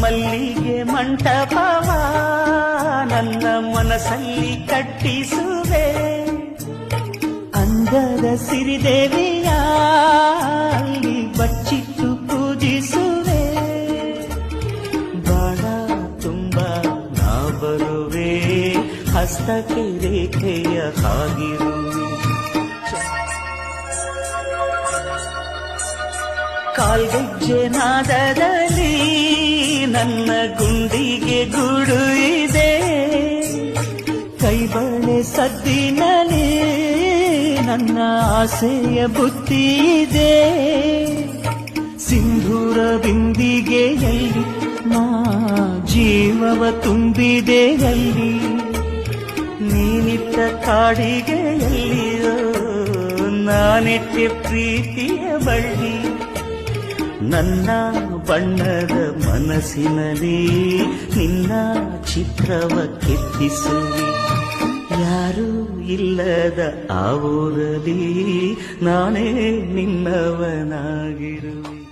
ಮಲ್ಲಿಗೆ ಮಂಟಪವ ನನ್ನ ಮನಸ್ಸಲ್ಲಿ ಕಟ್ಟಿಸುವೆ. ಅಂದದ ಸಿರಿದೇವಿಯ ಅಲ್ಲಿ ಬಚ್ಚಿಟ್ಟು ಪೂಜಿಸುವೆ. ಬಾಳ ತುಂಬ ನಾ ಬರುವೆ, ಹಸ್ತಕ್ಕೆ ರೇಖೆಯ ಹಾಗಿರುವೆ. ಕಾಲ್ಗೆಜ್ಜೆ ನಾದದಲ್ಲಿ ನನ್ನ ಗುಂಡಿಗೆ ಗೂಡು ಇದೆ. ಕೈಬಳೆ ಸದ್ದಿನಲ್ಲಿ ನನ್ನ ಆಸೆಯ ಬುತ್ತಿ ಇದೆ. ಸಿಂಧೂರ ಬಿಂದಿಗೆಯಲ್ಲಿ ನಾ ಜೀವವ ತುಂಬಿದೆಯಲ್ಲಿ. ನೀನಿಟ್ಟ ಕಾಡಿಗೆಯಲ್ಲಿಯೋ ನಾನಿಟ್ಟ ಪ್ರೀತಿಯ ಬಳ್ಳಿ. ನನ್ನ ಬಣ್ಣದ ಮನಸ್ಸಿನಲ್ಲಿ ನಿನ್ನ ಚಿತ್ರವ ಕೆತ್ತಿಸುವಿ. ಯಾರೂ ಇಲ್ಲದ ಆ ಊರಲ್ಲಿ ನಾನೇ ನಿನ್ನವನಾಗಿರುವೆ.